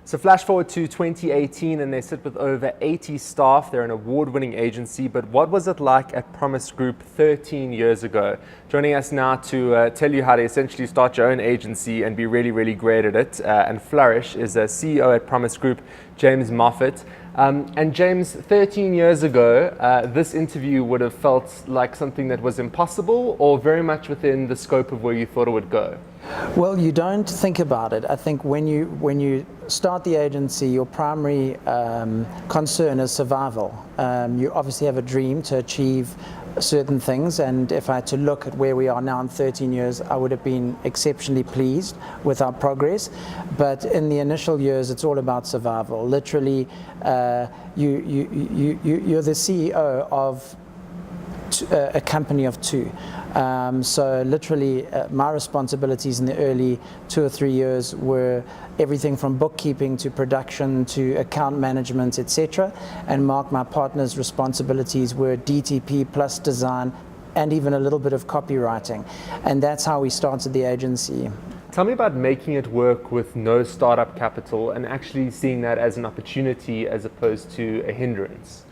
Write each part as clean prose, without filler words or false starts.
So flash forward to 2018 and they sit with over 80 staff. They're an award-winning agency, but what was it like at Promise Group 13 years ago? Joining us now to tell you how to essentially start your own agency and be really, really great at it and flourish is a CEO at Promise Group, James Moffatt. And James, 13 years ago, this interview would have felt like something that was impossible or very much within the scope of where you thought it would go? Well, you don't think about it. I think when you start the agency, your primary concern is survival. You obviously have a dream to achieve certain things, and if I had to look at where we are now in 13 years, I would have been exceptionally pleased with our progress. But in the initial years, it's all about survival. Literally, you're the CEO of a company of two. So literally my responsibilities in the early 2 or 3 years were everything from bookkeeping to production to account management, etc. And Mark, my partner's responsibilities were DTP plus design and even a little bit of copywriting. And that's how we started the agency. Tell me about making it work with no startup capital and actually seeing that as an opportunity as opposed to a hindrance.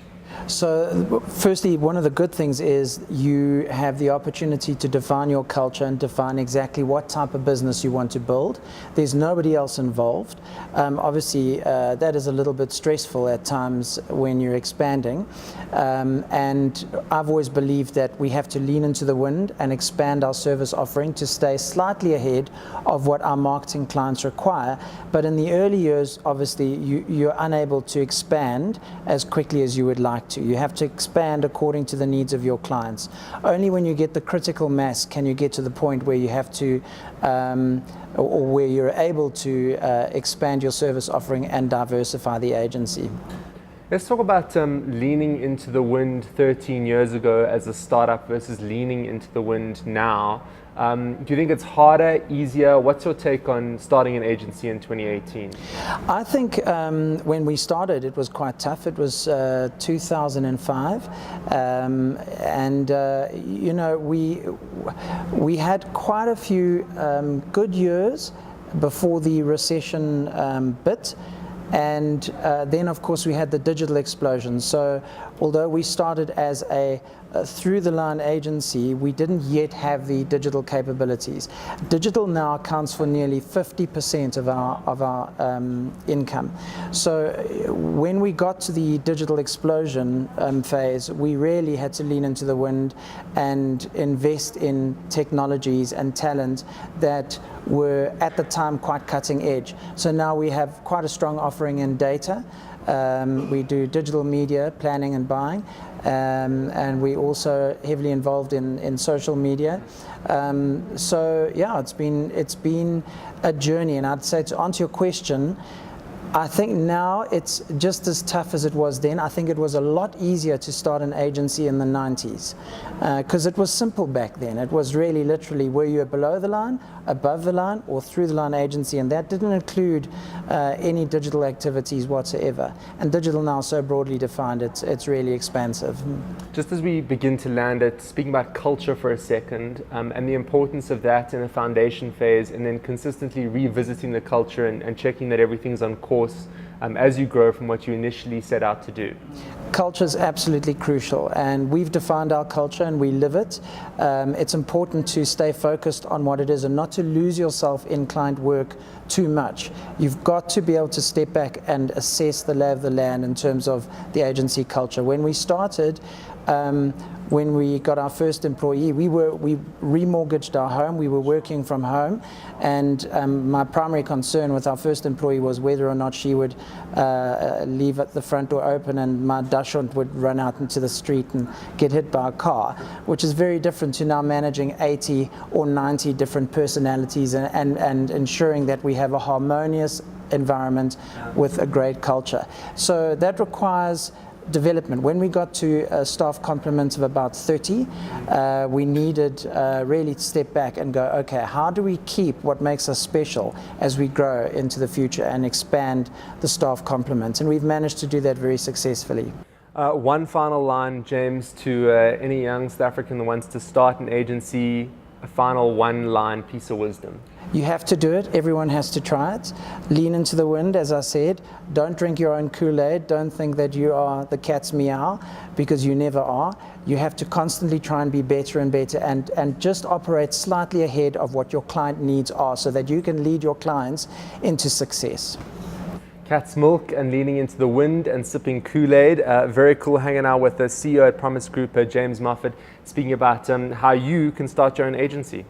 So firstly, one of the good things is you have the opportunity to define your culture and define exactly what type of business you want to build. There's nobody else involved. Obviously, that is a little bit stressful at times when you're expanding. And I've always believed that we have to lean into the wind and expand our service offering to stay slightly ahead of what our marketing clients require. But in the early years, obviously, you're unable to expand as quickly as you would like to. You have to expand according to the needs of your clients. Only when you get the critical mass can you get to the point where you have to, or where you're able to expand your service offering and diversify the agency. Let's talk about leaning into the wind 13 years ago as a startup versus leaning into the wind now. Do you think it's harder, easier? What's your take on starting an agency in 2018? I think when we started, it was quite tough. It was 2005, and you know, we had quite a few good years before the recession bit. And then, of course, we had the digital explosion. So although we started as a through-the-line agency, we didn't yet have the digital capabilities. Digital now accounts for nearly 50% of our income. So when we got to the digital explosion phase, we really had to lean into the wind and invest in technologies and talent that were at the time quite cutting edge. So now we have quite a strong offering in data. We do digital media planning and buying, and we also heavily involved in social media. So yeah, it's been a journey, and I'd say, to answer your question, I think now it's just as tough as it was then. I think it was a lot easier to start an agency in the 90s because it was simple back then. It was really literally, were you below the line, above the line, or through the line agency, and that didn't include any digital activities whatsoever. And digital now is so broadly defined, it's really expansive. Just as we begin to land it, speaking about culture for a second, and the importance of that in a foundation phase, and then consistently revisiting the culture and checking that everything's on course as you grow from what you initially set out to do. Culture is absolutely crucial, and we've defined our culture and we live it. It's important to stay focused on what it is and not to lose yourself in client work too much. You've got to be able to step back and assess the lay of the land in terms of the agency culture. When we started, when we got our first employee, we remortgaged our home. We were working from home, and my primary concern with our first employee was whether or not she would leave at the front door open and my dachshund would run out into the street and get hit by a car, which is very different to now managing 80 or 90 different personalities and ensuring that we have a harmonious environment with a great culture. So that requires development. When we got to a staff complement of about 30, we needed really to step back and go, okay, how do we keep what makes us special as we grow into the future and expand the staff complement? And we've managed to do that very successfully. One final line, James, to any young South African that wants to start an agency, a final one-line piece of wisdom. You have to do it. Everyone has to try it. Lean into the wind, as I said. Don't drink your own Kool-Aid. Don't think that you are the cat's meow, because you never are. You have to constantly try and be better and better, and just operate slightly ahead of what your client needs are, so that you can lead your clients into success. Cat's milk and leaning into the wind and sipping Kool-Aid. Very cool hanging out with the CEO at Promise Group, James Moffatt, speaking about how you can start your own agency.